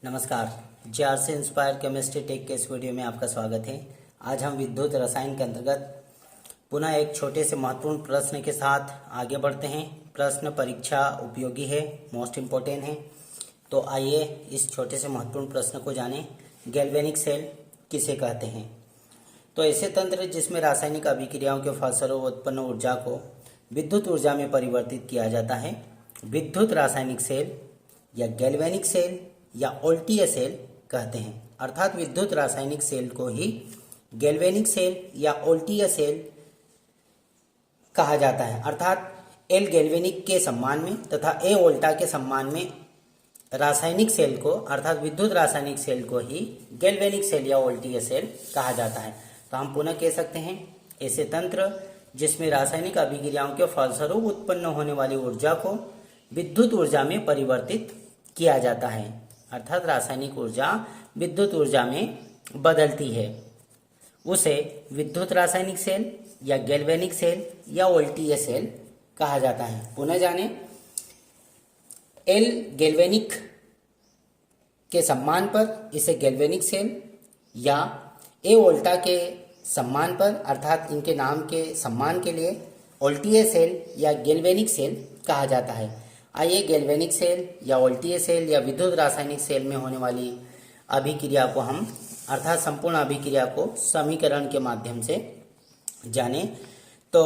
नमस्कार। JRC inspire chemistry take के इस वीडियो में आपका स्वागत है। आज हम विद्युत रसायन के अंतर्गत पुनः एक छोटे से महत्वपूर्ण प्रश्न के साथ आगे बढ़ते हैं। प्रश्न परीक्षा उपयोगी है, मोस्ट इम्पोर्टेंट है। तो आइए इस छोटे से महत्वपूर्ण प्रश्न को जानें। गैल्वेनिक सेल किसे कहते हैं? तो ऐसे तंत्र जिसमें रासायनिक अभिक्रियाओं के फलस्वरूप उत्पन्न ऊर्जा को विद्युत ऊर्जा में परिवर्तित किया जाता है, विद्युत रासायनिक सेल या गैल्वेनिक सेल या वोल्टीय सेल कहते हैं। अर्थात विद्युत रासायनिक सेल को ही गैल्वेनिक सेल या वोल्टीय सेल कहा जाता है। अर्थात एल गैल्वेनिक के सम्मान में तथा ए वोल्टा के सम्मान में रासायनिक सेल को अर्थात विद्युत रासायनिक सेल को ही गैल्वेनिक सेल या वोल्टीय सेल कहा जाता है। तो हम पुनः कह सकते हैं ऐसे तंत्र जिसमें रासायनिक अभिक्रियाओं के फलस्वरूप उत्पन्न होने वाली ऊर्जा को विद्युत ऊर्जा में परिवर्तित किया जाता है, अर्थात रासायनिक ऊर्जा विद्युत ऊर्जा में बदलती है, उसे विद्युत रासायनिक सेल या गैल्वेनिक सेल या वोल्टीय सेल कहा जाता है। पुनः जानें, एल गैल्वेनिक के सम्मान पर इसे गैल्वेनिक सेल या ए वोल्टा के सम्मान पर अर्थात इनके नाम के सम्मान के लिए वोल्टीय सेल या गैल्वेनिक सेल कहा जाता है। आइए गैल्वेनिक सेल या वोल्टीय सेल या विद्युत रासायनिक सेल में होने वाली अभिक्रिया को हम अर्थात संपूर्ण अभिक्रिया को समीकरण के माध्यम से जानें। तो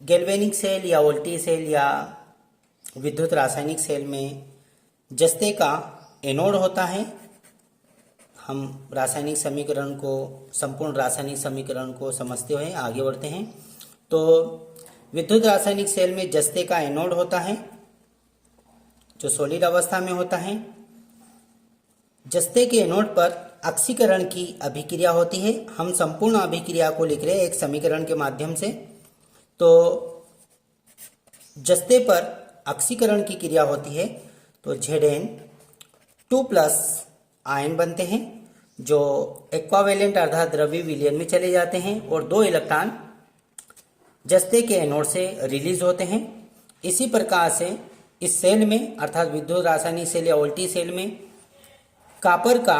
गैल्वेनिक सेल या वोल्टीय सेल या विद्युत रासायनिक सेल में जस्ते का एनोड होता है। हम रासायनिक समीकरण को संपूर्ण रासायनिक समीकरण को समझते हुए आगे बढ़ते हैं। तो विद्युत रासायनिक सेल में जस्ते का एनोड होता है जो सॉलिड अवस्था में होता है। जस्ते के एनोड पर ऑक्सीकरण की अभिक्रिया होती है। हम संपूर्ण अभिक्रिया को लिख रहे हैं एक समीकरण के माध्यम से। तो जस्ते पर ऑक्सीकरण की क्रिया होती है तो Zn2+ आयन बनते हैं जो एक्वावेलेंट अर्थात द्रव्य विलयन में चले जाते हैं और 2 इलेक्ट्रॉन जस्ते के एनोड से रिलीज होते हैं। इसी प्रकार से इस सेल में अर्थात विद्युत रासायनिक सेल या वोल्टीय सेल में कॉपर का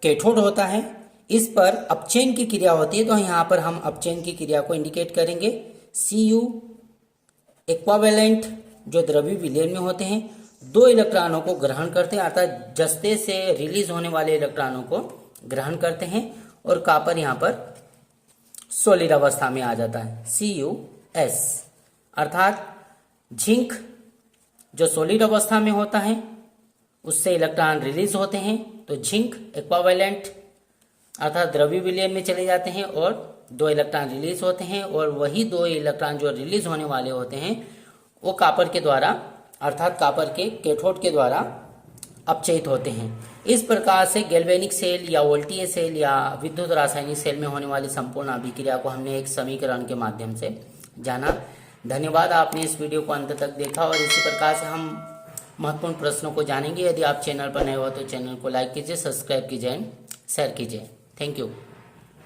कैथोड होता है। इस पर अपचयन की क्रिया होती है। तो यहाँ पर हम अपचयन की क्रिया को इंडिकेट करेंगे। Cu एक्वावेलेंट जो द्रव्य विलयन में होते हैं 2 इलेक्ट्रॉनों को ग्रहण करते हैं अर्थात जस्ते से रिलीज होने वाले इलेक्ट्रॉनों को ग्रहण करते हैं और कॉपर यहाँ पर सॉलिड अवस्था में आ जाता है Cus। अर्थात जिंक जो सॉलिड अवस्था में होता है उससे इलेक्ट्रॉन रिलीज होते हैं तो जिंक एक्वावेलेंट अर्थात द्रव्य विलयन में चले जाते हैं और 2 इलेक्ट्रॉन रिलीज होते हैं और वही 2 इलेक्ट्रॉन जो रिलीज होने वाले होते हैं वो कॉपर के द्वारा अर्थात कॉपर के कैथोड के द्वारा अपचयित होते हैं। इस प्रकार से गैल्वेनिक सेल या वोल्टीय सेल या विद्युत रासायनिक सेल में होने वाली संपूर्ण अभिक्रिया को हमने एक समीकरण के माध्यम से जाना। धन्यवाद, आपने इस वीडियो को अंत तक देखा और इसी प्रकार से हम महत्वपूर्ण प्रश्नों को जानेंगे। यदि आप चैनल पर नए हो तो चैनल को लाइक कीजिए, सब्सक्राइब कीजिए एंड शेयर कीजिए। Thank you.